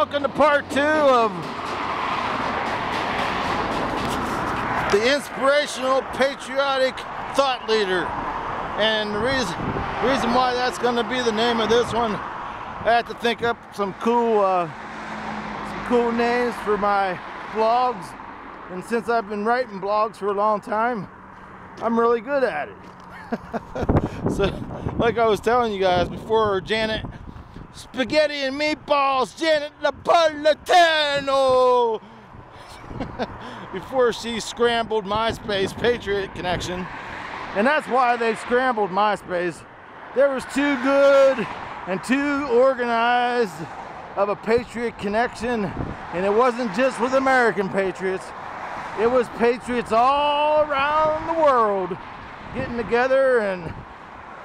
welcome to part 2 of the Inspirational Patriotic Thought Leader. And the reason why that's going to be the name of this one, I had to think up some cool names for my blogs. And since I've been writing blogs for a long time, I'm really good at it. So, like I was telling you guys before, Janet Spaghetti and Meatballs, Janet Napolitano, before she scrambled MySpace Patriot Connection. And that's why they scrambled MySpace. There was too good and too organized of a Patriot connection, and it wasn't just with American patriots. It was patriots all around the world getting together and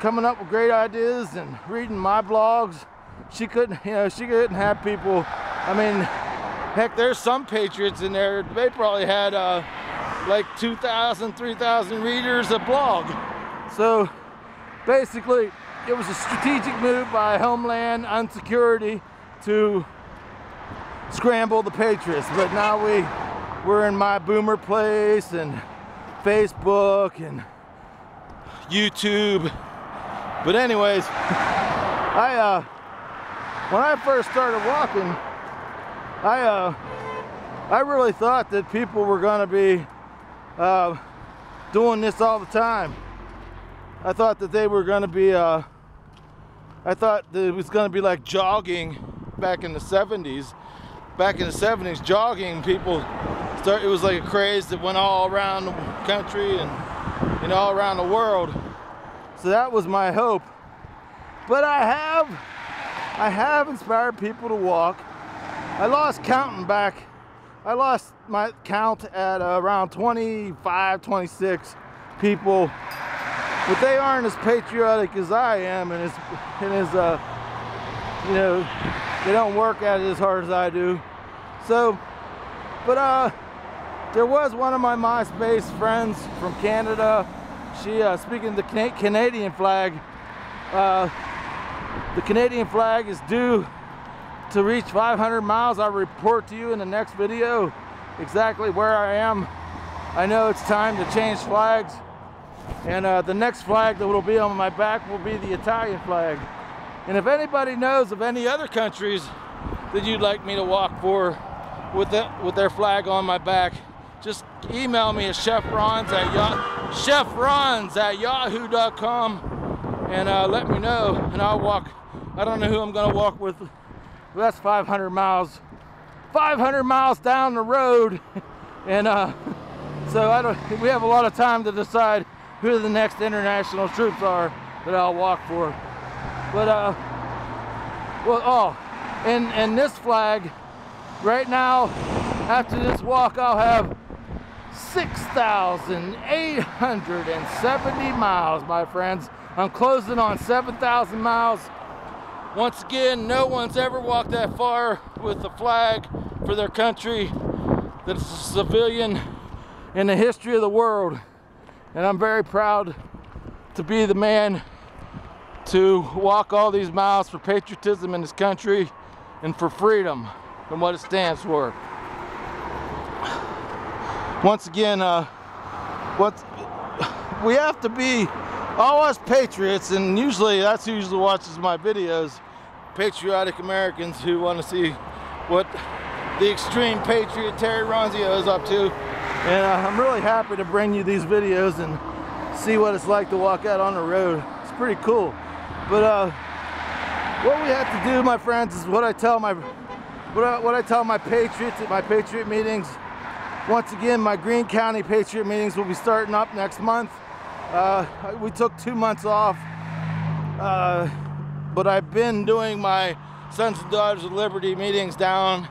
coming up with great ideas and reading my blogs. She couldn't have people. I mean, heck, there's some patriots in there. They probably had like 2,000, 3,000 readers a blog. So basically, it was a strategic move by Homeland Unsecurity to scramble the patriots. But now we're in my boomer place and Facebook and YouTube. But anyways, when I first started walking, I really thought that people were going to be doing this all the time. I thought that they were going to be, I thought that it was going to be like jogging back in the 70s. Back in the 70s, jogging, people it was like a craze that went all around the country and all around the world. So that was my hope. But I have inspired people to walk. I lost counting back. I lost my count at around 25, 26 people. But they aren't as patriotic as I am, and they don't work at it as hard as I do. So, but there was one of my MySpace friends from Canada. She, speaking of the Canadian flag, the Canadian flag is due to reach 500 miles. I'll report to you in the next video exactly where I am. I know it's time to change flags, and the next flag that will be on my back will be the Italian flag. And if anybody knows of any other countries that you'd like me to walk for with their flag on my back, just email me at chefrons@yahoo.com and let me know, and I'll walk. I don't know who I'm gonna walk with, but that's 500 miles. 500 miles down the road, and so we have a lot of time to decide who the next international troops are that I'll walk for. But and this flag right now, after this walk, I'll have 6,870 miles, my friends. I'm closing on 7,000 miles. Once again, no one's ever walked that far with the flag for their country that's a civilian in the history of the world. And I'm very proud to be the man to walk all these miles for patriotism in this country and for freedom and what it stands for. Once again, we have to be, all us patriots, and that's who usually watches my videos, patriotic Americans who want to see what the extreme patriot Terry Ronzio is up to. And I'm really happy to bring you these videos and see what it's like to walk out on the road. It's pretty cool. But what we have to do, my friends, is what I tell my patriots at my patriot meetings. Once again, my Greene County Patriot meetings will be starting up next month. We took 2 months off, but I've been doing my Sons and Daughters of Liberty meetings down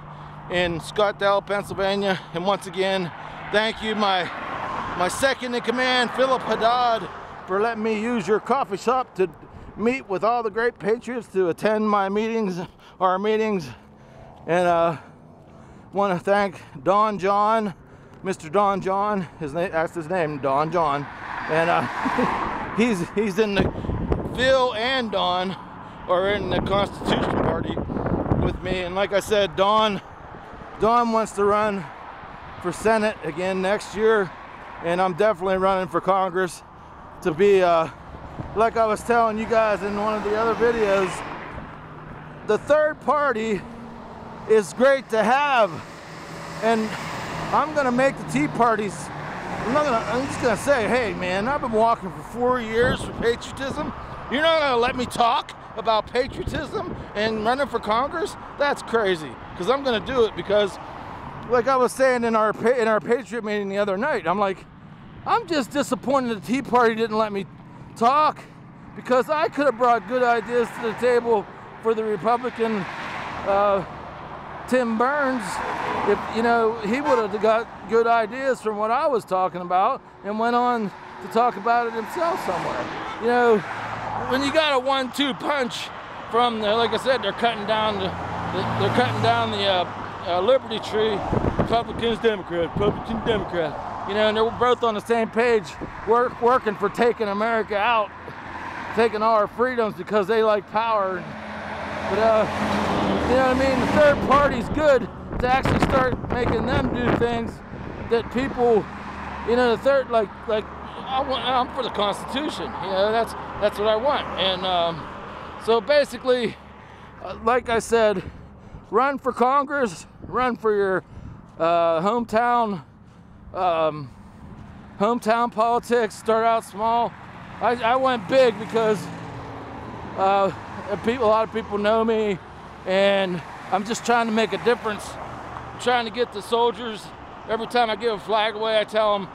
in Scottsdale, Pennsylvania. And once again, thank you, my second in command, Philip Haddad, for letting me use your coffee shop to meet with all the great patriots to attend my meetings, our meetings. And want to thank Don John, Mr. Don John, that's his name, Don John. And he's in the Phil and Don are in the Constitution Party. working with me. And like I said, Dawn wants to run for Senate again next year, and I'm definitely running for Congress to be, like I was telling you guys in one of the other videos, the third party is great to have, and I'm gonna make the Tea Parties, I'm just gonna say, hey man, I've been walking for 4 years for patriotism. You're not gonna let me talk about patriotism and running for Congress? That's crazy, because I'm gonna do it, because like I was saying in our Patriot meeting the other night, I'm like, I'm just disappointed the Tea Party didn't let me talk, because I could have brought good ideas to the table for the Republican Tim Burns. If, you know, he would have got good ideas from what I was talking about and went on to talk about it himself somewhere. You know, when you got a 1-2 punch from the, like I said, they're cutting down the Liberty Tree, Republicans, Democrats, Republicans, Democrats. You know, and they're both on the same page, working for taking America out, taking all our freedoms because they like power. But you know what I mean? The third party's good to actually start making them do things that people, you know, the third, like I'm for the Constitution. You know, that's what I want. And so basically, like I said, run for Congress, run for your hometown politics. Start out small. I went big because a lot of people know me, and I'm just trying to make a difference. I'm trying to get the soldiers. Every time I give a flag away, I tell them,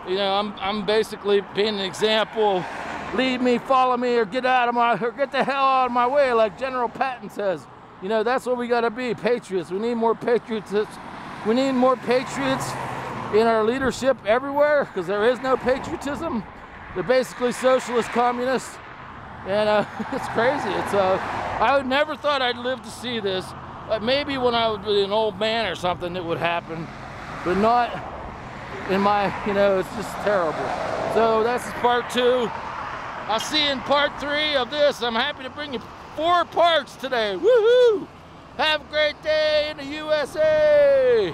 you know, I'm basically being an example. Lead me, follow me, or get the hell out of my way, like General Patton says. You know, that's what we got to be, patriots. We need more patriots. We need more patriots in our leadership everywhere, because there is no patriotism. They're basically socialist communists, and it's crazy. I would never thought I'd live to see this. Maybe when I would be an old man or something, it would happen, but not in my, you know, it's just terrible. So that's part 2. I'll see you in part 3 of this. I'm happy to bring you 4 parts today. Woohoo! Have a great day in the USA!